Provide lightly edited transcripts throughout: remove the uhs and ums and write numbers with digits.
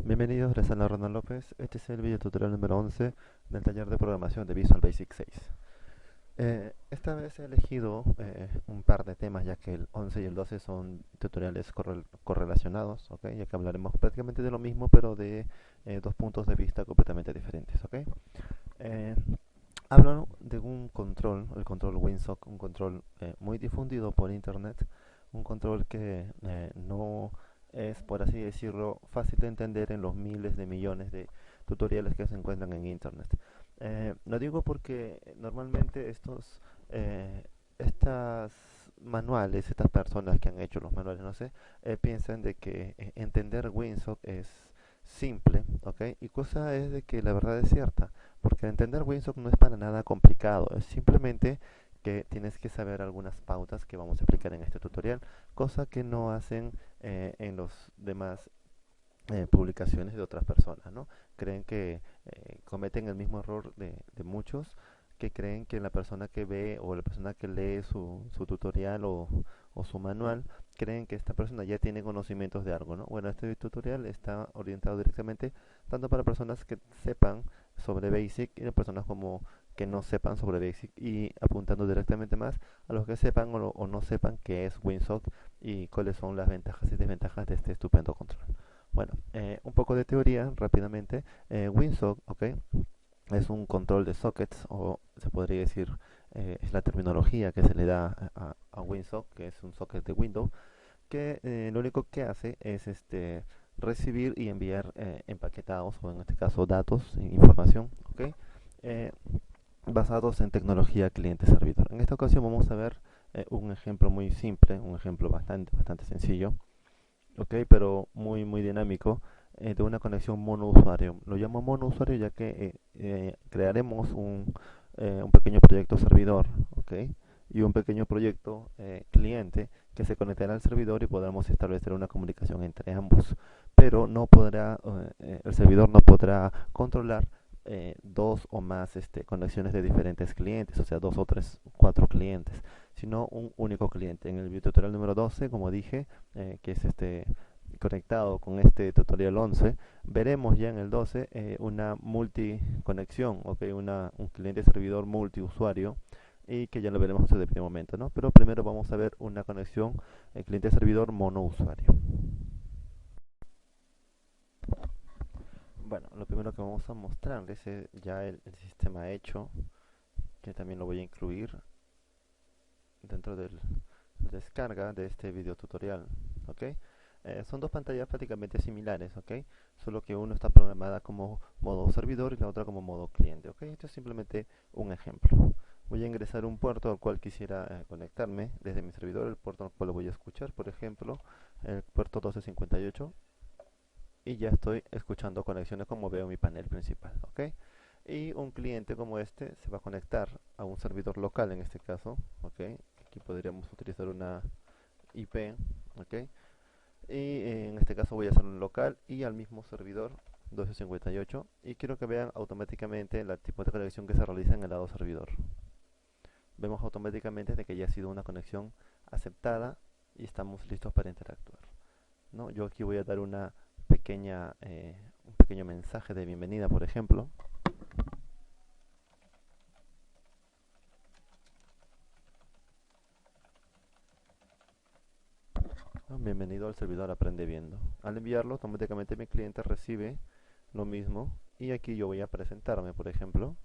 Bienvenidos, les habla Ronald López. Este es el video tutorial número 11 del taller de programación de Visual Basic 6. Esta vez he elegido un par de temas, ya que el 11 y el 12 son tutoriales correlacionados, ¿ok? Ya que hablaremos prácticamente de lo mismo, pero de dos puntos de vista completamente diferentes, ¿ok? Eh, Hablo de un control, el control WinSock, un control muy difundido por internet, un control que no es, por así decirlo, fácil de entender en los miles de millones de tutoriales que se encuentran en internet. Lo digo porque normalmente estas manuales, estas personas que han hecho los manuales, no sé, piensan de que entender WinSock es simple, ¿ok? Y cosa es de que la verdad es cierta, porque entender WinSock no es para nada complicado, es simplemente que tienes que saber algunas pautas que vamos a explicar en este tutorial, cosa que no hacen en los demás publicaciones de otras personas, ¿no? Creen que cometen el mismo error de muchos que creen que la persona que ve o la persona que lee su tutorial o su manual, creen que esta persona ya tiene conocimientos de algo, ¿no? Bueno, este tutorial está orientado directamente tanto para personas que sepan sobre Basic y de personas como que no sepan sobre Basic y apuntando directamente más a los que sepan o no sepan qué es WinSock y cuáles son las ventajas y desventajas de este estupendo control. Bueno, un poco de teoría rápidamente. WinSock, ¿ok? Es un control de sockets, o se podría decir, es la terminología que se le da a WinSock, que es un socket de Windows, que lo único que hace es recibir y enviar empaquetados, o en este caso datos, información, ¿ok? Eh, Basados en tecnología cliente-servidor. En esta ocasión vamos a ver un ejemplo muy simple, un ejemplo bastante sencillo, ok, pero muy dinámico, de una conexión monousuario. Lo llamo monousuario ya que crearemos un pequeño proyecto servidor, ok, y un pequeño proyecto cliente que se conectará al servidor y podremos establecer una comunicación entre ambos, pero no podrá, el servidor no podrá controlar dos o más conexiones de diferentes clientes, o sea, dos o tres, cuatro clientes, sino un único cliente. En el video tutorial número 12, como dije, que es conectado con este tutorial 11, veremos ya en el 12 una multiconexión, okay, un cliente servidor multiusuario y que ya lo veremos desde el primer momento, ¿no? Pero primero vamos a ver una conexión cliente servidor monousuario. Bueno, lo primero que vamos a mostrarles es ya el sistema hecho, que también lo voy a incluir dentro de la descarga de este video tutorial, ¿ok? Son dos pantallas prácticamente similares, ¿ok? Solo que uno está programada como modo servidor y la otra como modo cliente, ¿ok? Esto es simplemente un ejemplo. Voy a ingresar un puerto al cual quisiera conectarme desde mi servidor, el puerto al cual lo voy a escuchar, por ejemplo, el puerto 1258, y ya estoy escuchando conexiones como veo en mi panel principal, ¿ok? Y un cliente como este se va a conectar a un servidor local en este caso, ¿ok? Aquí podríamos utilizar una IP, ¿ok? Y en este caso voy a hacer un local y al mismo servidor 1258 y quiero que vean automáticamente el tipo de conexión que se realiza en el lado servidor. Vemos automáticamente de que ya ha sido una conexión aceptada y estamos listos para interactuar, ¿no? Yo aquí voy a dar un pequeño mensaje de bienvenida, por ejemplo. Bienvenido al servidor Aprende Viendo. Al enviarlo, automáticamente mi cliente recibe lo mismo y aquí yo voy a presentarme, por ejemplo.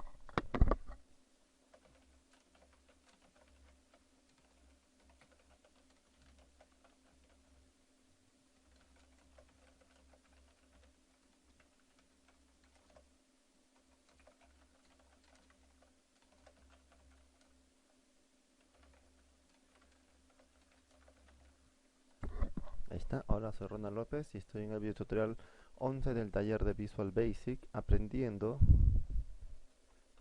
Ahí está, hola, soy Ronald López y estoy en el video tutorial 11 del taller de Visual Basic aprendiendo,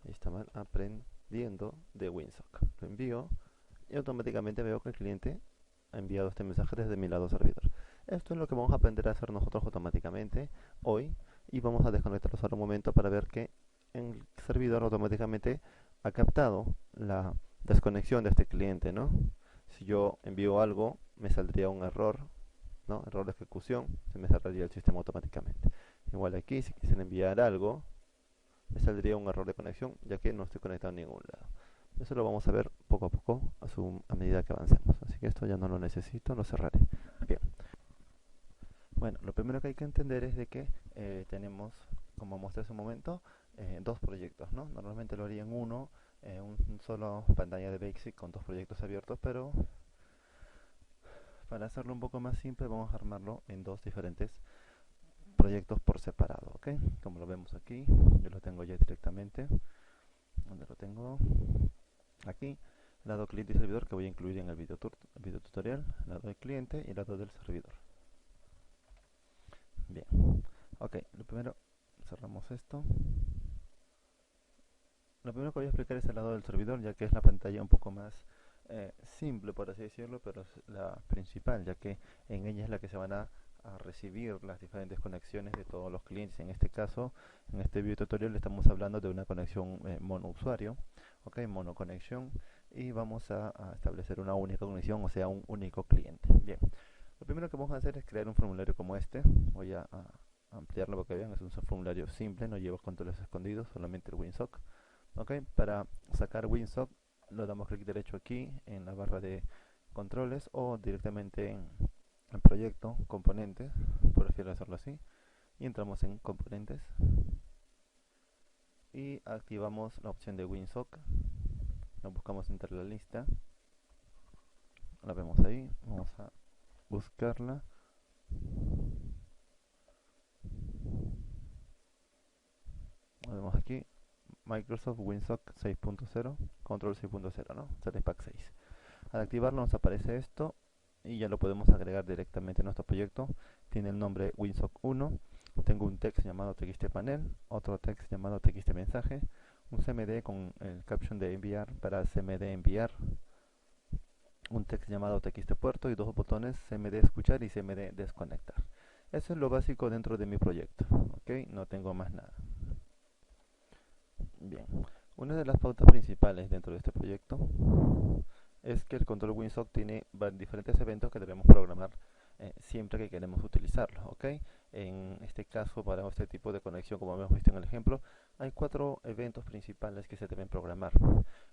ahí está mal, aprendiendo de WinSock. Lo envío y automáticamente veo que el cliente ha enviado este mensaje desde mi lado servidor. Esto es lo que vamos a aprender a hacer nosotros automáticamente hoy y vamos a desconectarlos ahora un momento para ver que el servidor automáticamente ha captado la desconexión de este cliente, ¿no? Si yo envío algo, me saldría un error, ¿no? Error de ejecución, se me cerraría el sistema automáticamente. Igual aquí, si quisiera enviar algo, me saldría un error de conexión, ya que no estoy conectado a ningún lado. Eso lo vamos a ver poco a poco a medida que avancemos. Así que esto ya no lo necesito, lo cerraré. Bien. Bueno, lo primero que hay que entender es de que tenemos, como mostré hace un momento, dos proyectos, ¿no? Normalmente lo haría en uno, un solo pantalla de Basic con dos proyectos abiertos, pero para hacerlo un poco más simple vamos a armarlo en dos diferentes proyectos por separado, ¿ok? Como lo vemos aquí, yo lo tengo ya directamente. ¿Dónde lo tengo? Aquí, lado cliente y servidor, que voy a incluir en el video tutorial, lado del cliente y lado del servidor. Bien, ok, lo primero, cerramos esto. Lo primero que voy a explicar es el lado del servidor, ya que es la pantalla un poco más simple, por así decirlo, pero es la principal, ya que en ella es la que se van a recibir las diferentes conexiones de todos los clientes. En este caso, en este video tutorial estamos hablando de una conexión mono usuario, ok, mono conexión, y vamos a establecer una única conexión, o sea, un único cliente. Bien, lo primero que vamos a hacer es crear un formulario como este. Voy a ampliarlo para que vean, es un formulario simple, no lleva controles escondidos, solamente el WinSock. Ok, para sacar WinSock lo damos clic derecho aquí en la barra de controles o directamente en proyecto, componentes, prefiero hacerlo así, y entramos en componentes y activamos la opción de WinSock. Lo buscamos entre la lista, la vemos ahí, vamos a buscarla. Lo vemos aquí, Microsoft WinSock 6.0, Control 6.0, ¿no? Select Pack 6. Al activarlo nos aparece esto y ya lo podemos agregar directamente a nuestro proyecto. Tiene el nombre WinSock 1. Tengo un text llamado txtpanel, otro text llamado txtmensaje, un cmd con el caption de enviar para cmd enviar, un text llamado txtpuerto y dos botones cmd escuchar y cmd desconectar. Eso es lo básico dentro de mi proyecto, ¿ok? No tengo más nada. Bien, una de las pautas principales dentro de este proyecto es que el control WinSock tiene diferentes eventos que debemos programar siempre que queremos utilizarlo, ¿ok? En este caso, para este tipo de conexión, como hemos visto en el ejemplo, hay 4 eventos principales que se deben programar.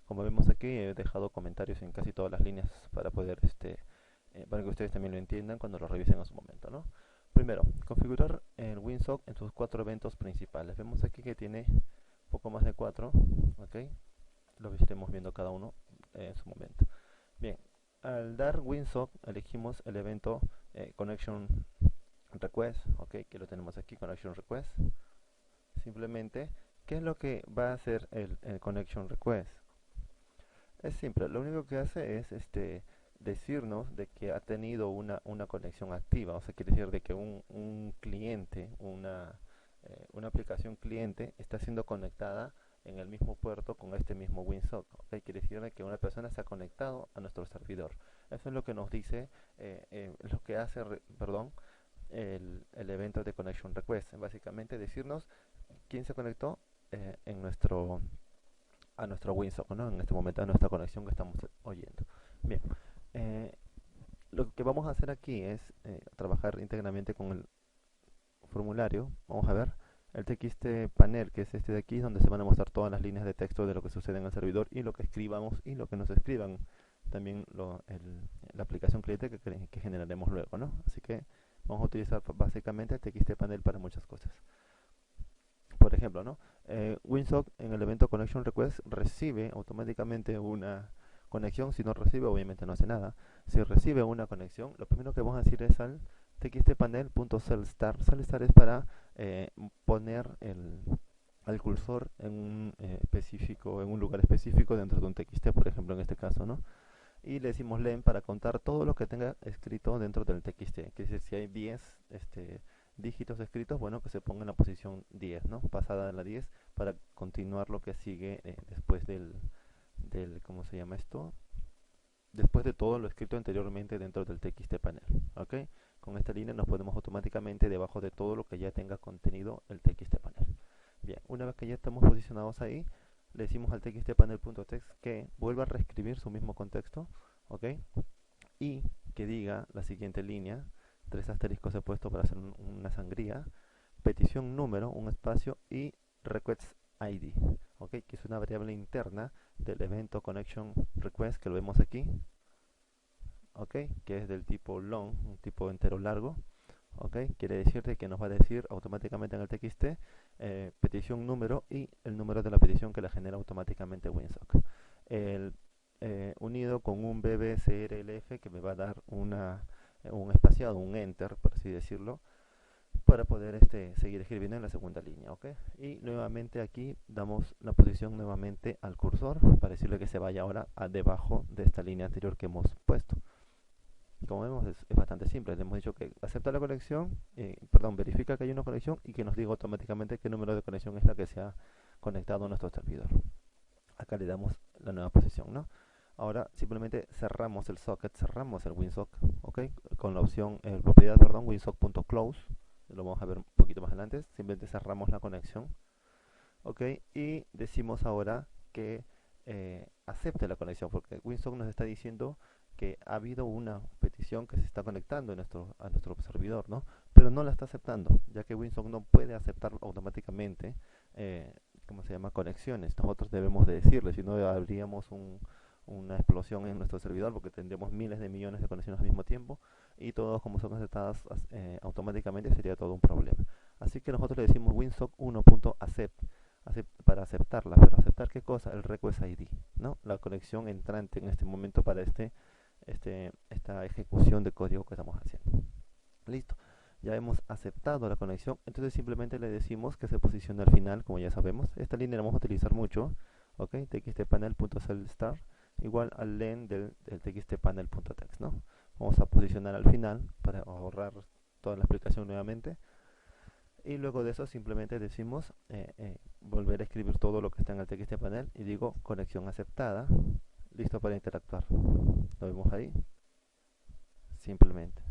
Como vemos aquí, he dejado comentarios en casi todas las líneas para poder, para que ustedes también lo entiendan cuando lo revisen a su momento, ¿no? Primero, configurar el WinSock en sus 4 eventos principales. Vemos aquí que tiene poco más de 4, ¿ok? Lo iremos viendo cada uno en su momento. Bien, al dar WinSock elegimos el evento Connection Request, ok, que lo tenemos aquí, Connection Request. Simplemente, ¿qué es lo que va a hacer el Connection Request? Es simple, lo único que hace es decirnos de que ha tenido una conexión activa, o sea, quiere decir de que un cliente, una aplicación cliente está siendo conectada en el mismo puerto con este mismo WinSock, ¿okay? Quiere decir que una persona se ha conectado a nuestro servidor. Eso es lo que nos dice, lo que hace, perdón, el evento de Connection Request. Básicamente decirnos quién se conectó a nuestro WinSock, ¿no? En este momento a nuestra conexión que estamos oyendo. Bien, lo que vamos a hacer aquí es trabajar íntegramente con el formulario. Vamos a ver el txt panel, que es este de aquí, donde se van a mostrar todas las líneas de texto de lo que sucede en el servidor y lo que escribamos y lo que nos escriban. También la aplicación cliente que generaremos luego, ¿no? Así que vamos a utilizar básicamente el txt panel para muchas cosas. Por ejemplo, ¿no? WinSock en el evento Connection Request recibe automáticamente una conexión. Si no recibe, obviamente no hace nada. Si recibe una conexión, lo primero que vamos a decir es al txtpanel.cellStar. CellStar es para poner el cursor en un específico, en un lugar específico dentro de un txt, por ejemplo, en este caso, ¿no? Y le decimos len para contar todo lo que tenga escrito dentro del txt. Quiere decir, si hay 10 dígitos escritos, bueno, que se ponga en la posición 10, ¿no? Pasada de la 10 para continuar lo que sigue después ¿cómo se llama esto? Después de todo lo escrito anteriormente dentro del txtpanel, ¿ok? Con esta línea nos ponemos automáticamente debajo de todo lo que ya tenga contenido el txtpanel. Bien, una vez que ya estamos posicionados ahí, le decimos al txtpanel.text que vuelva a reescribir su mismo contexto, ¿ok? Y que diga la siguiente línea, 3 asteriscos he puesto para hacer una sangría, petición número, un espacio y request ID, ¿ok? Que es una variable interna del evento connection request que lo vemos aquí, ¿ok? Que es del tipo long, un tipo entero largo, ¿ok? Quiere decir de que nos va a decir automáticamente en el TXT petición número y el número de la petición que la genera automáticamente Winsock. Unido con un bbcrlf que me va a dar un espaciado, un enter, por así decirlo, para poder seguir escribiendo en la segunda línea, ¿ok? Y nuevamente aquí damos la posición nuevamente al cursor para decirle que se vaya ahora debajo de esta línea anterior que hemos puesto. Como vemos es bastante simple, le hemos dicho que acepta la conexión, verifica que hay una conexión y que nos diga automáticamente qué número de conexión es la que se ha conectado a nuestro servidor. Acá le damos la nueva posición, ¿no? Ahora simplemente cerramos el socket, cerramos el WinSock, ¿ok? Con la opción, propiedad, perdón, winsock.close, lo vamos a ver un poquito más adelante, simplemente cerramos la conexión, ¿ok? Y decimos ahora que acepte la conexión, porque WinSock nos está diciendo que ha habido una petición que se está conectando a nuestro servidor, ¿no? Pero no la está aceptando, ya que Winsock no puede aceptar automáticamente, ¿cómo se llama? Conexiones. Nosotros debemos de decirle, si no habríamos una explosión en nuestro servidor, porque tendríamos miles de millones de conexiones al mismo tiempo, y todos como son aceptadas automáticamente sería todo un problema. Así que nosotros le decimos winsock 1.accept para aceptarla, pero aceptar qué cosa, el request ID, ¿no? La conexión entrante en este momento para esta ejecución de código que estamos haciendo. Listo, ya hemos aceptado la conexión, entonces simplemente le decimos que se posicione al final, como ya sabemos. Esta línea la vamos a utilizar mucho, ok, txtpanel.cellStar igual al len del txtpanel.text, ¿no? Vamos a posicionar al final para ahorrar toda la explicación nuevamente. Y luego de eso simplemente decimos volver a escribir todo lo que está en el txtpanel y digo conexión aceptada, listo para interactuar. Lo vemos ahí, simplemente.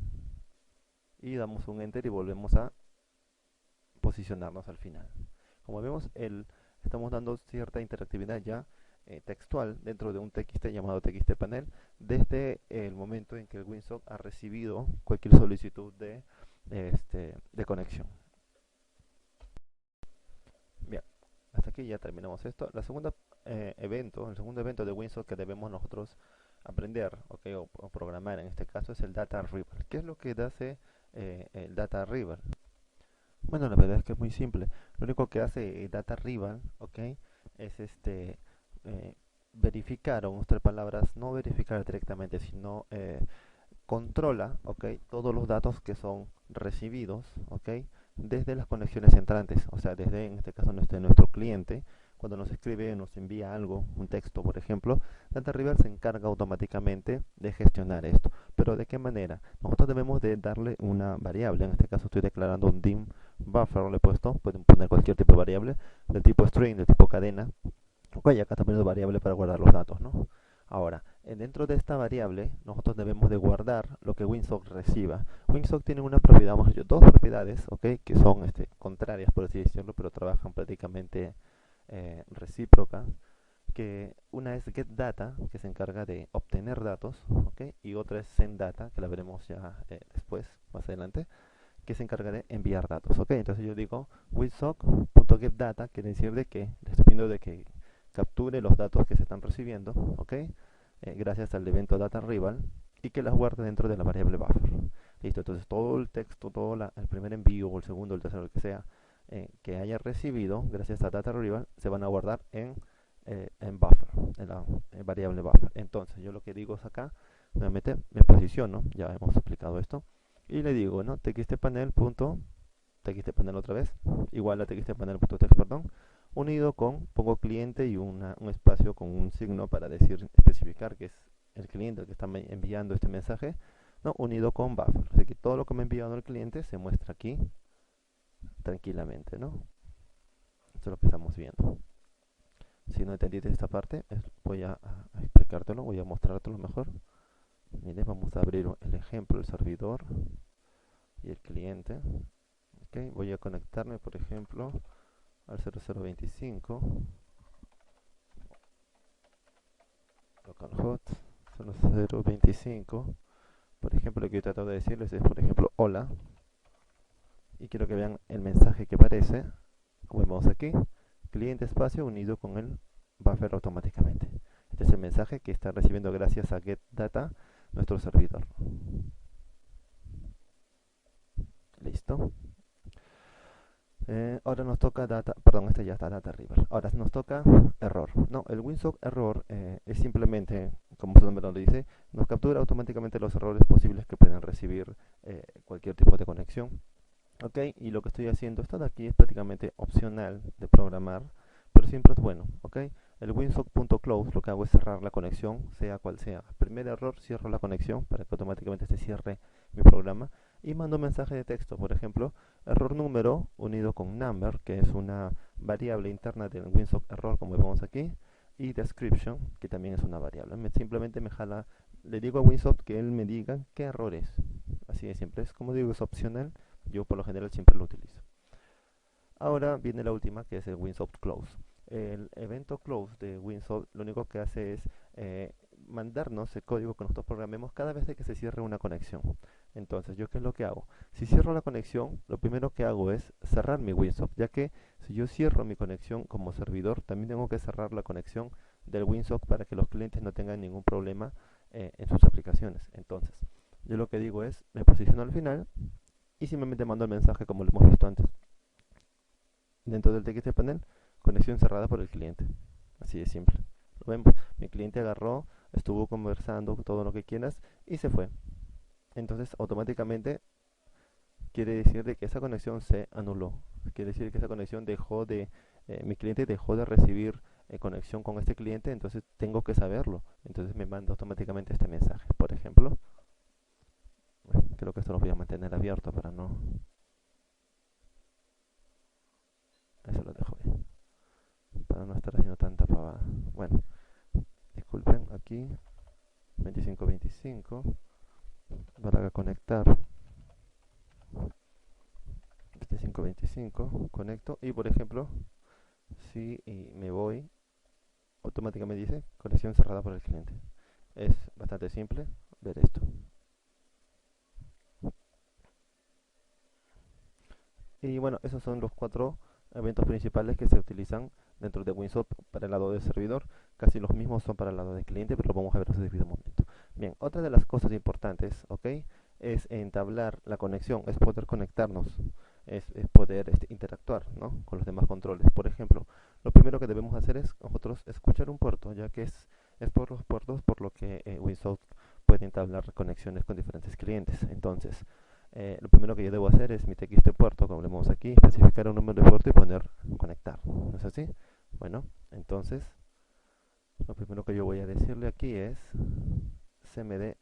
Y damos un enter y volvemos a posicionarnos al final. Como vemos, estamos dando cierta interactividad ya textual dentro de un TXT llamado txtpanel desde el momento en que el WinSock ha recibido cualquier solicitud de conexión. Bien, hasta aquí ya terminamos esto. El segundo evento de WinSock que debemos nosotros aprender, okay, o programar en este caso es el Data Arrival. ¿Qué es lo que hace el Data Arrival? Bueno, la verdad es que es muy simple. Lo único que hace Data Arrival, okay, es verificar, o en otras palabras, no verificar directamente, sino controla, okay, todos los datos que son recibidos, okay, desde las conexiones entrantes, o sea, desde, en este caso, nuestro cliente. Cuando nos escribe, nos envía algo, un texto, por ejemplo, Data Arrival se encarga automáticamente de gestionar esto. Pero ¿de qué manera? Nosotros debemos de darle una variable. En este caso estoy declarando un dim buffer, le he puesto, pueden poner cualquier tipo de variable, del tipo string, del tipo cadena. Ok, acá también es variable para guardar los datos, ¿no? Ahora, dentro de esta variable, nosotros debemos de guardar lo que WinSock reciba. WinSock tiene una propiedad, vamos a decir, dos propiedades, ¿ok? Que son contrarias, por así decirlo, pero trabajan prácticamente recíprocas. Que una es getData, que se encarga de obtener datos, ¿ok? Y otra es sendData, que la veremos ya después, más adelante, que se encarga de enviar datos, ¿ok? Entonces yo digo winsock.getData, quiere decir de que le estoy pidiendo de que capture los datos que se están recibiendo, ¿ok? Gracias al evento Data Arrival y que las guarde dentro de la variable buffer. Listo, entonces todo el texto, el primer envío o el segundo, el tercero, el que sea, que haya recibido gracias a Data Arrival, se van a guardar en buffer, en la variable buffer. Entonces yo lo que digo es acá, nuevamente me posiciono, ya hemos explicado esto, y le digo, ¿no? txtpanel otra vez, igual a txtpanel.text, perdón, unido con, pongo cliente y un espacio con un signo para especificar que es el cliente el que está enviando este mensaje, ¿no? Unido con buffer. Así que todo lo que me ha enviado el cliente se muestra aquí tranquilamente, ¿no? Esto es lo que estamos viendo. Si no entendiste esta parte, voy a explicártelo, voy a mostrártelo mejor. Mire, vamos a abrir el ejemplo, el servidor y el cliente. Okay, voy a conectarme, por ejemplo, al 0025 localhost 0025. Por ejemplo, lo que yo trato de decirles es, por ejemplo, hola, y quiero que vean el mensaje que aparece. Vemos aquí, cliente espacio unido con el buffer automáticamente. Este es el mensaje que está recibiendo gracias a GetData nuestro servidor. Listo. Ahora nos toca data, perdón, este ya está data river. Ahora nos toca error. No, el Winsock error es simplemente, como su nombre lo dice, nos captura automáticamente los errores posibles que pueden recibir cualquier tipo de conexión. Ok, y lo que estoy haciendo, esto de aquí es prácticamente opcional de programar, pero siempre es bueno. Ok, el winsock.close lo que hago es cerrar la conexión, sea cual sea. Primer error, cierro la conexión para que automáticamente se cierre mi programa y mando un mensaje de texto, por ejemplo, error número unido con number, que es una variable interna del Winsock error, como vemos aquí, y description, que también es una variable. Simplemente me jala, le digo a Winsock que él me diga qué error es. Así de simple, es como digo, es opcional. Yo por lo general siempre lo utilizo. Ahora viene la última, que es el Winsock Close. El evento close de Winsock lo único que hace es mandarnos el código que nosotros programemos cada vez de que se cierre una conexión. Entonces, ¿yo qué es lo que hago? Si cierro la conexión, lo primero que hago es cerrar mi Winsock, ya que si yo cierro mi conexión como servidor, también tengo que cerrar la conexión del Winsock para que los clientes no tengan ningún problema en sus aplicaciones. Entonces, yo lo que digo es, me posiciono al final y simplemente mando el mensaje como lo hemos visto antes. Dentro del TXT panel, conexión cerrada por el cliente. Así de simple. Lo vemos. Mi cliente agarró, estuvo conversando todo lo que quieras y se fue. Entonces automáticamente quiere decir de que esa conexión se anuló. Quiere decir que esa conexión dejó de, mi cliente dejó de recibir conexión con este cliente, entonces tengo que saberlo. Entonces me manda automáticamente este mensaje. Por ejemplo, creo que esto lo voy a mantener abierto para no... Eso lo dejo bien. Para no estar haciendo tanta pavada. Bueno, disculpen, aquí 2525 para conectar 2525 conecto y por ejemplo si me voy automáticamente dice conexión cerrada por el cliente. Es bastante simple ver esto. Y bueno, esos son los 4 eventos principales que se utilizan dentro de Winsock para el lado del servidor. Casi los mismos son para el lado del cliente, pero lo vamos a ver en su debido momento. Bien, otra de las cosas importantes, ¿ok? Es entablar la conexión, es poder conectarnos, es poder interactuar, ¿no?, con los demás controles. Por ejemplo, lo primero que debemos hacer es nosotros escuchar un puerto, ya que es por los puertos por lo que Winsock puede entablar conexiones con diferentes clientes. Entonces, lo primero que yo debo hacer es mi TXT puerto, como vemos aquí, especificar un número de puerto y poner conectar. ¿No es así? Bueno, entonces, lo primero que yo voy a decirle aquí es cmd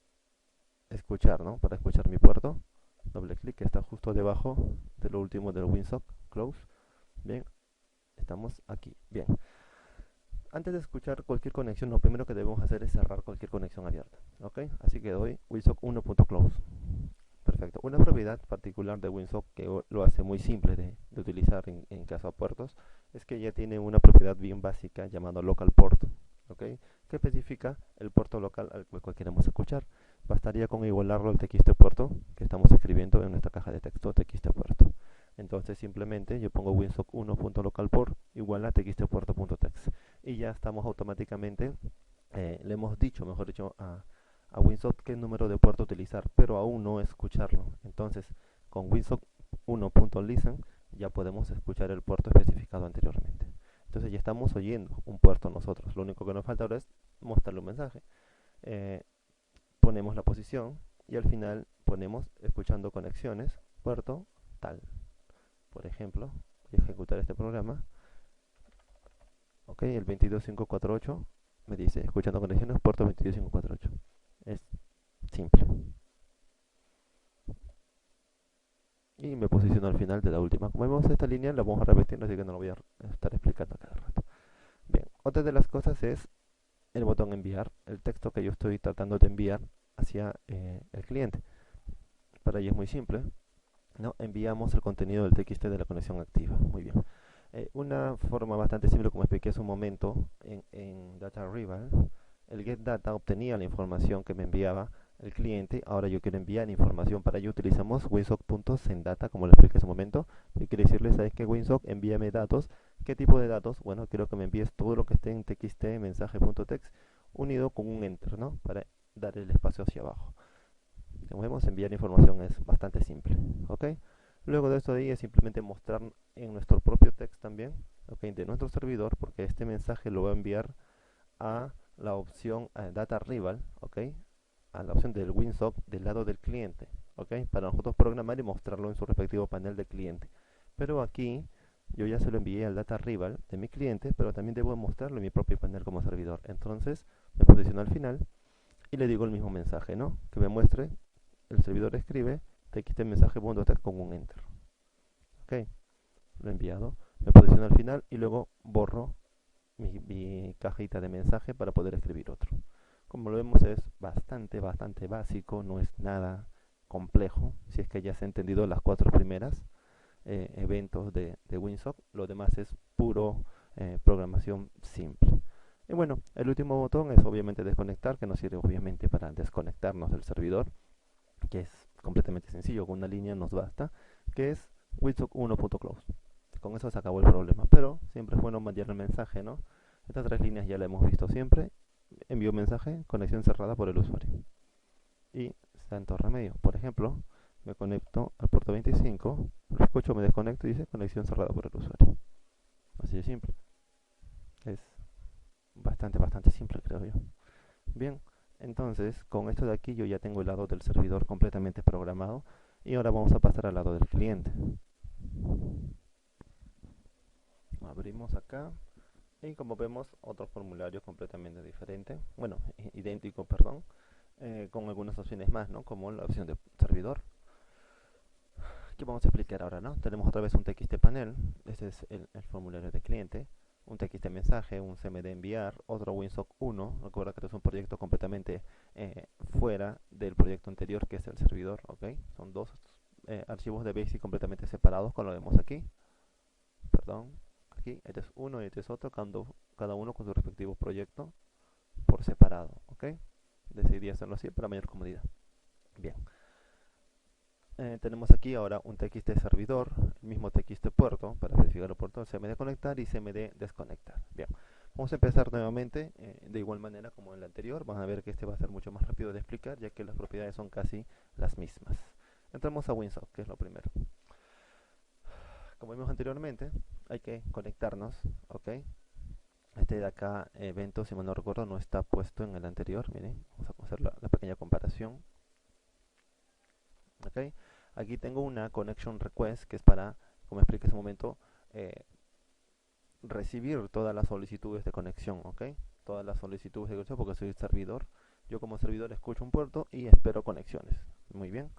escuchar, ¿no? Para escuchar mi puerto, doble clic, que está justo debajo de lo último del Winsock Close. Bien, estamos aquí. Bien. Antes de escuchar cualquier conexión, lo primero que debemos hacer es cerrar cualquier conexión abierta. ¿Ok? Así que doy Winsock 1.close. Perfecto. Una propiedad particular de Winsock que lo hace muy simple de utilizar en caso a puertos es que ya tiene una propiedad bien básica llamada local port, ¿okay?, que especifica el puerto local al cual queremos escuchar. Bastaría con igualarlo al txt puerto que estamos escribiendo en nuestra caja de texto txt puerto. Entonces simplemente yo pongo winsock 1.localport igual a txtpuerto.text y ya estamos automáticamente, le hemos dicho, mejor dicho, a Winsock qué número de puerto utilizar, pero aún no escucharlo. Entonces, con Winsock 1.listen ya podemos escuchar el puerto especificado anteriormente. Entonces ya estamos oyendo un puerto nosotros. Lo único que nos falta ahora es mostrarle un mensaje. Ponemos la posición y al final ponemos escuchando conexiones, puerto tal. Por ejemplo, voy a ejecutar este programa. Ok, el 22548 me dice escuchando conexiones, puerto 22548. Es simple. Y me posiciono al final de la última. Como vemos, esta línea la vamos a repetir, así que no lo voy a estar explicando cada rato. Bien, otra de las cosas es el botón enviar, el texto que yo estoy tratando de enviar hacia el cliente. Para ello es muy simple, ¿no? Enviamos el contenido del TXT de la conexión activa. Muy bien. Una forma bastante simple, como expliqué hace un momento en Data River, el GetData obtenía la información que me enviaba el cliente. Ahora yo quiero enviar información. Para ello utilizamos winsock.senddata, como le expliqué hace un momento. Y quiere decirle, ¿sabes qué, Winsock? Envíame datos. ¿Qué tipo de datos? Bueno, quiero que me envíes todo lo que esté en txt mensaje.text unido con un enter, ¿no? Para dar el espacio hacia abajo. Como vemos, enviar información es bastante simple, ¿ok? Luego de esto de ahí es simplemente mostrar en nuestro propio text también, ¿ok? De nuestro servidor, porque este mensaje lo va a enviar a la opción Data Rival, ¿ok? A la opción del Winsock del lado del cliente, ¿ok? Para nosotros programar y mostrarlo en su respectivo panel de cliente. Pero aquí yo ya se lo envié al Data Rival de mi cliente, pero también debo mostrarlo en mi propio panel como servidor. Entonces me posiciono al final y le digo el mismo mensaje, ¿no? Que me muestre, el servidor escribe txt-mensaje.text con un enter. Ok, lo he enviado, me posiciono al final y luego borro mi cajita de mensaje para poder escribir otro. Como lo vemos, es bastante básico, no es nada complejo, si es que ya se ha entendido las 4 primeras eventos de Winsock. Lo demás es puro programación simple. Y bueno, el último botón es obviamente desconectar, que nos sirve obviamente para desconectarnos del servidor, que es completamente sencillo, con una línea nos basta, que es winsock1.close. Con eso se acabó el problema, pero siempre es bueno mandar el mensaje, ¿no? Estas 3 líneas ya la hemos visto siempre. Envío mensaje, conexión cerrada por el usuario. Y santo remedio. Por ejemplo, me conecto al puerto 25, lo escucho, me desconecto y dice conexión cerrada por el usuario. Así de simple. Es bastante simple, creo yo. Bien, entonces con esto de aquí yo ya tengo el lado del servidor completamente programado. Y ahora vamos a pasar al lado del cliente. Abrimos acá. Y como vemos, otro formulario completamente diferente, bueno, idéntico, perdón, con algunas opciones más, ¿no? Como la opción de servidor, que vamos a explicar ahora, ¿no? Tenemos otra vez un txt panel, este es el formulario de cliente, un txt mensaje, un cmd enviar, otro winsock 1, recuerda que este es un proyecto completamente fuera del proyecto anterior, que es el servidor, ¿ok? Son dos archivos de BASIC completamente separados, como lo vemos aquí, perdón. Aquí, este es uno y este es otro, cada uno con su respectivo proyecto por separado, ¿ok? Decidí hacerlo así para mayor comodidad. Bien, tenemos aquí ahora un txt servidor, el mismo txt puerto para verificar el puerto, cmd conectar y cmd desconectar. Bien, vamos a empezar nuevamente de igual manera como en el anterior. Van a ver que este va a ser mucho más rápido de explicar, ya que las propiedades son casi las mismas. Entramos a Winsock, que es lo primero. Como vimos anteriormente, hay que conectarnos, ¿ok? Este de acá, evento, si mal no recuerdo, no está puesto en el anterior. Miren, vamos a hacer la pequeña comparación. ¿Ok? Aquí tengo una connection request que es para, como expliqué hace un momento, recibir todas las solicitudes de conexión, ¿ok? Todas las solicitudes de conexión, porque soy el servidor. Yo como servidor escucho un puerto y espero conexiones. Muy bien.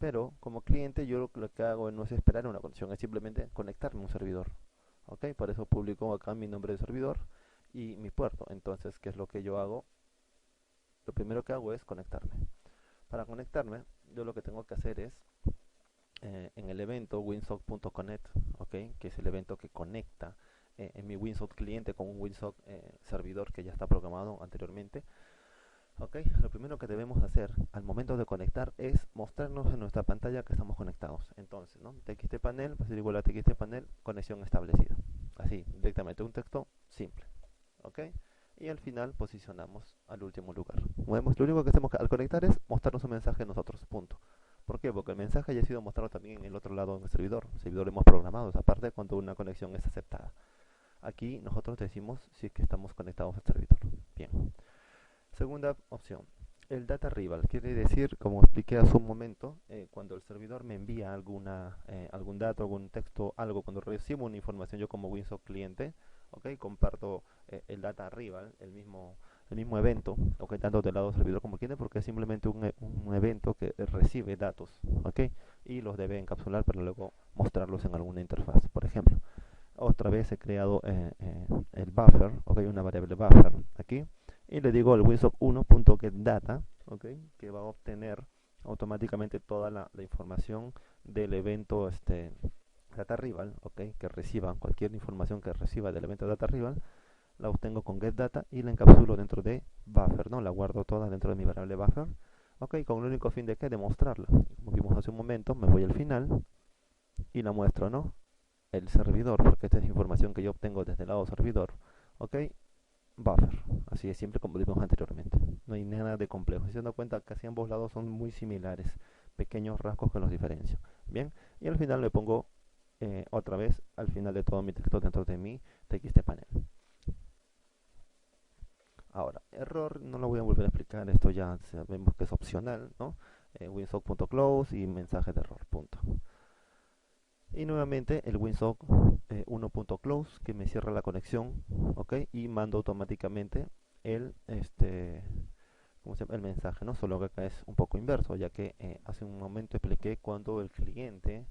Pero como cliente yo lo que hago no es esperar una conexión, es simplemente conectarme a un servidor. ¿Ok? Por eso publico acá mi nombre de servidor y mi puerto. Entonces, ¿qué es lo que yo hago? Lo primero que hago es conectarme. Para conectarme, yo lo que tengo que hacer es en el evento winsock.connect, ¿ok? Que es el evento que conecta en mi Winsock cliente con un Winsock servidor que ya está programado anteriormente. Ok, lo primero que debemos hacer al momento de conectar es mostrarnos en nuestra pantalla que estamos conectados. Entonces, ¿no? txt panel va a ser igual a txt panel conexión establecida. Así, directamente un texto simple. Ok, y al final posicionamos al último lugar. Lo único que hacemos al conectar es mostrarnos un mensaje a nosotros, punto. ¿Por qué? Porque el mensaje ya ha sido mostrado también en el otro lado del servidor. El servidor lo hemos programado, esa parte cuando una conexión es aceptada. Aquí nosotros decimos si es que estamos conectados al servidor. Bien. Segunda opción, el data rival, quiere decir, como expliqué hace un momento, cuando el servidor me envía algún dato, algún texto, algo, cuando recibo una información yo como Winsock cliente, okay, comparto el data rival, el mismo evento, okay, tanto del lado del servidor como cliente, porque es simplemente un evento que recibe datos, okay, y los debe encapsular para luego mostrarlos en alguna interfaz. Por ejemplo, otra vez he creado el buffer, okay, una variable buffer aquí, y le digo al winsock1.getData, okay, que va a obtener automáticamente toda la información del evento data rival, okay, que reciba cualquier información que reciba del evento data rival, la obtengo con getData y la encapsulo dentro de buffer, ¿no? La guardo toda dentro de mi variable buffer, Ok, con el único fin de que demostrarla. Como vimos hace un momento, me voy al final y la muestro, ¿no? El servidor, porque esta es información que yo obtengo desde el lado servidor. Ok, buffer, así es siempre como vimos anteriormente. No hay nada de complejo. Si se dan cuenta, casi ambos lados son muy similares, pequeños rasgos que los diferencian. Bien, y al final le pongo otra vez al final de todo mi texto dentro de mi TXT panel. Ahora, error, no lo voy a volver a explicar, esto ya sabemos que es opcional, ¿no? winsock.close y mensaje de error, punto. Y nuevamente el winsock 1.close que me cierra la conexión, ¿ok? Y mando automáticamente el, ¿cómo se llama? El mensaje, ¿no? Solo que acá es un poco inverso, ya que hace un momento expliqué cuando el cliente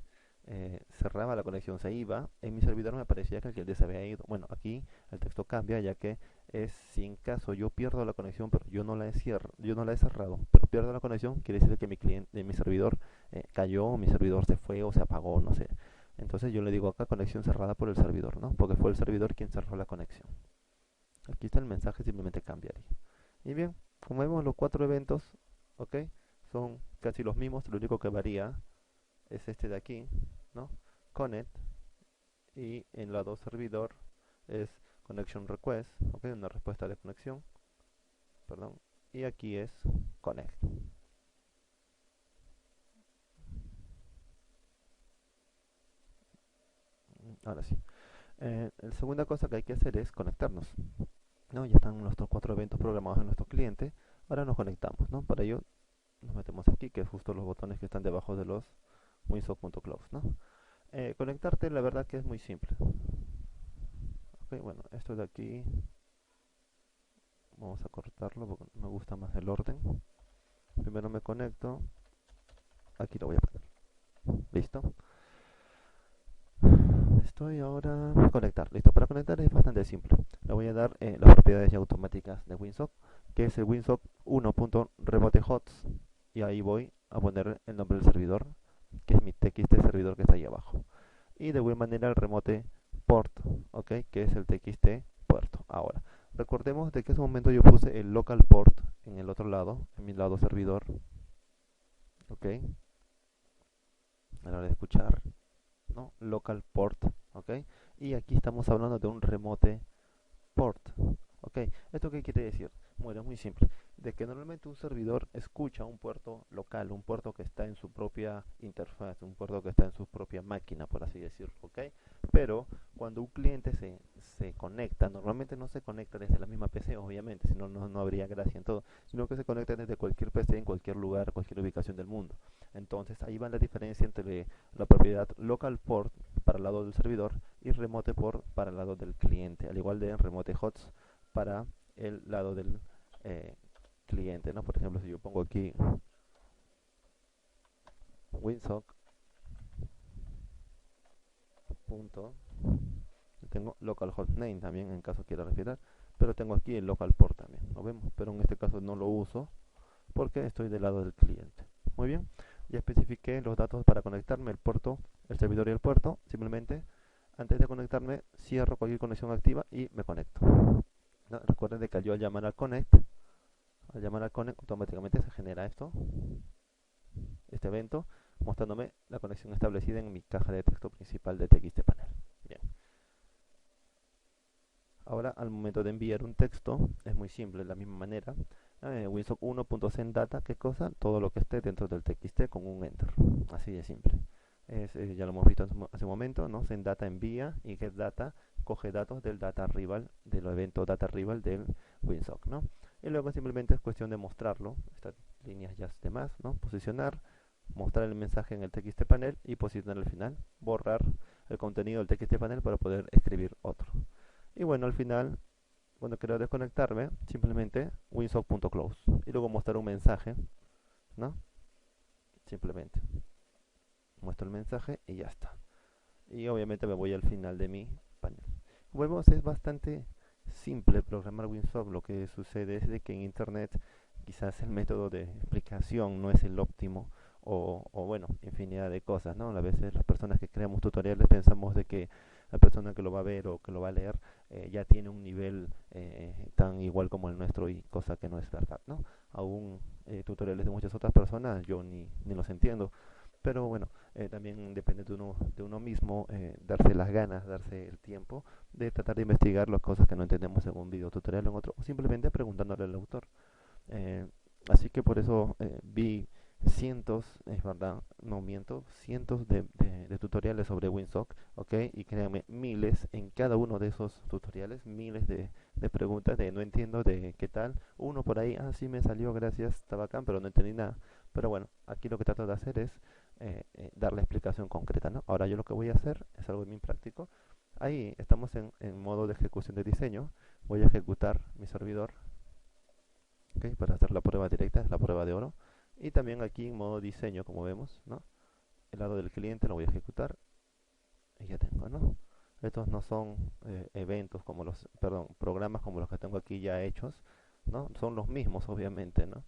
cerraba la conexión, se iba, en mi servidor me parecía que el cliente se había ido. Bueno, aquí el texto cambia, ya que es si en caso yo pierdo la conexión, pero yo no la he cerrado, pero pierdo la conexión, quiere decir que mi cliente, mi servidor cayó, mi servidor se fue o se apagó, no sé. Entonces yo le digo acá conexión cerrada por el servidor, ¿no? Porque fue el servidor quien cerró la conexión. Aquí está el mensaje, simplemente cambiaría. Y bien, como vemos los cuatro eventos, ¿ok? Son casi los mismos, lo único que varía es este de aquí, ¿no? Connect, y en lado servidor es connection request, ¿ok? Una respuesta de conexión, perdón, y aquí es connect. Ahora sí. La segunda cosa que hay que hacer es conectarnos, ¿no? Ya están nuestros cuatro eventos programados en nuestro cliente, ahora nos conectamos, ¿no? Para ello nos metemos aquí, que es justo los botones que están debajo de los winsock.close, ¿no? Conectarte, la verdad que es muy simple. Ok, bueno, esto de aquí vamos a cortarlo porque me gusta más el orden. Primero me conecto, aquí lo voy a poner, listo. Estoy ahora a conectar, listo. Para conectar es bastante simple. Le voy a dar las propiedades ya automáticas de winsock, que es el winsock 1.remotehosts, y ahí voy a poner el nombre del servidor, que es mi txt servidor que está ahí abajo. Y de igual manera el remote port, ok, que es el txt puerto. Ahora, recordemos de que en ese momento yo puse el local port en el otro lado, en mi lado servidor, ok, a la hora de escuchar, ¿no? Local port, ok, y aquí estamos hablando de un remote port, ok. ¿Esto qué quiere decir? Bueno, es muy simple, de que normalmente un servidor escucha un puerto local, un puerto que está en su propia interfaz, un puerto que está en su propia máquina, por así decirlo, ok. Pero cuando un cliente se conecta, normalmente no se conecta desde la misma PC, obviamente, si no, no habría gracia en todo, sino que se conecta desde cualquier PC en cualquier lugar, cualquier ubicación del mundo. Entonces ahí va la diferencia entre la propiedad local port para el lado del servidor y remote port para el lado del cliente, al igual de remote hosts para el lado del eh, cliente, ¿no? Por ejemplo, si yo pongo aquí winsock punto, tengo localhost name también en caso quiera respirar, pero tengo aquí el local port también, lo vemos, pero en este caso no lo uso porque estoy del lado del cliente. Muy bien, ya especifiqué los datos para conectarme, el puerto, el servidor y el puerto. Simplemente antes de conectarme cierro cualquier conexión activa y me conecto, ¿no? Recuerden de que yo al llamar al connect automáticamente se genera este evento mostrándome la conexión establecida en mi caja de texto principal de txtpanel. Bien. Ahora al momento de enviar un texto es muy simple, de la misma manera. winsock 1.senddata, ¿qué cosa? Todo lo que esté dentro del txt con un enter. Así de simple. Ya lo hemos visto hace un momento, ¿no? Senddata envía y getData coge datos del data arrival, del evento data arrival del winsock, ¿no? Y luego simplemente es cuestión de mostrarlo, estas líneas ya de más, ¿no? Posicionar, mostrar el mensaje en el txtpanel y posicionar al final, borrar el contenido del txtpanel para poder escribir otro. Y bueno, al final, cuando quiero desconectarme, simplemente winsock.close y luego mostrar un mensaje, ¿no? Simplemente muestro el mensaje y ya está. Y obviamente me voy al final de mi panel. Como vemos, es bastante simple programar winsock. Lo que sucede es de que en internet quizás el método de explicación no es el óptimo, o bueno, infinidad de cosas, ¿no? A veces las personas que creamos tutoriales pensamos de que la persona que lo va a ver o que lo va a leer ya tiene un nivel tan igual como el nuestro, y cosa que no es verdad, ¿no? aún tutoriales de muchas otras personas, yo ni los entiendo. Pero bueno, también depende de uno mismo, darse las ganas, darse el tiempo de tratar de investigar las cosas que no entendemos en un video tutorial o en otro, o simplemente preguntándole al autor. Eh, Así que por eso vi cientos, es verdad, no miento, cientos de tutoriales sobre Winsock, ¿ok? Y créanme, miles en cada uno de esos tutoriales, miles de preguntas de no entiendo, de qué tal. Uno por ahí, ah, sí me salió, gracias, está bacán, pero no entendí nada. Pero bueno, aquí lo que trato de hacer es dar la explicación concreta, ¿no? Ahora yo lo que voy a hacer es algo bien práctico. Ahí estamos en modo de ejecución de diseño. Voy a ejecutar mi servidor, ¿ok? Para hacer la prueba directa, es la prueba de oro. Y también aquí en modo diseño, como vemos, ¿no? El lado del cliente lo voy a ejecutar y ya tengo, ¿no? Estos no son eventos como los, perdón, programas como los que tengo aquí ya hechos, ¿no? Son los mismos, obviamente, ¿no?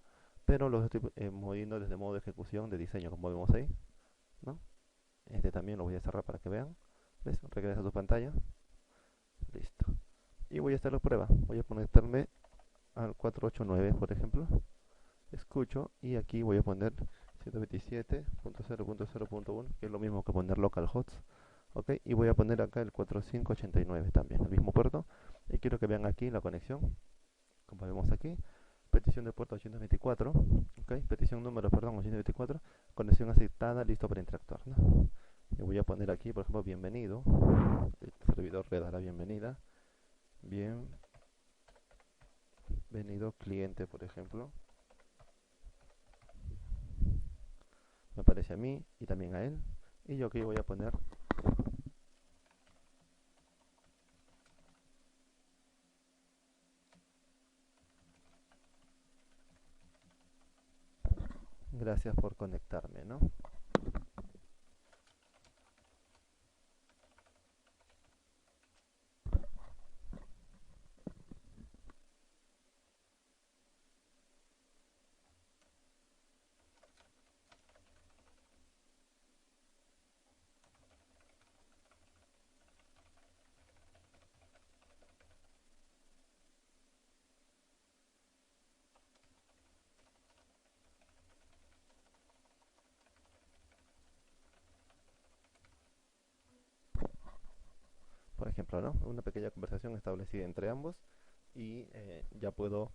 Pero los estoy moviendo desde modo de ejecución de diseño, como vemos ahí, ¿no? Este también lo voy a cerrar para que vean. ¿Ves? Regresa a tu pantalla. Listo. Y voy a hacer la prueba. Voy a conectarme al 489, por ejemplo. Escucho y aquí voy a poner 127.0.0.1, que es lo mismo que poner localhost, ok, y voy a poner acá el 4589 también, el mismo puerto, y quiero que vean aquí la conexión, como vemos aquí, petición de puerto 824, ok, petición número, perdón, 824, conexión aceptada, listo para interactuar, ¿no? Y voy a poner aquí, por ejemplo, bienvenido, el servidor le da la bienvenida, bienvenido cliente, por ejemplo, me aparece a mí y también a él, y yo aquí voy a poner gracias por conectarme, ¿no? Por ejemplo, ¿no? Una pequeña conversación establecida entre ambos y ya puedo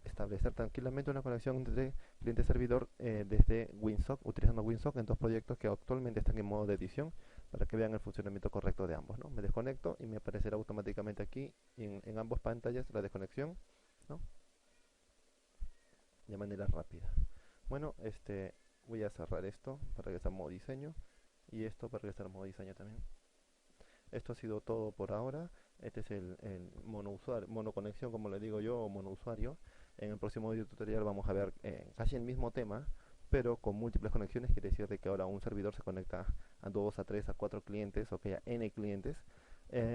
establecer tranquilamente una conexión entre cliente-servidor desde Winsock, utilizando Winsock en dos proyectos que actualmente están en modo de edición para que vean el funcionamiento correcto de ambos, ¿no? Me desconecto y me aparecerá automáticamente aquí en ambas pantallas la desconexión, ¿no? De manera rápida. Bueno, voy a cerrar esto para regresar a modo diseño y esto para regresar a modo diseño también. Esto ha sido todo por ahora. Este es el monoconexión, como le digo yo, o monousuario. En el próximo video tutorial vamos a ver casi el mismo tema, pero con múltiples conexiones. Quiere decir de que ahora un servidor se conecta a 2, a 3, a 4 clientes, ok, a N clientes,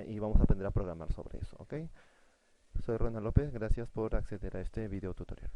y vamos a aprender a programar sobre eso, ok. Soy Ronald López, gracias por acceder a este video tutorial.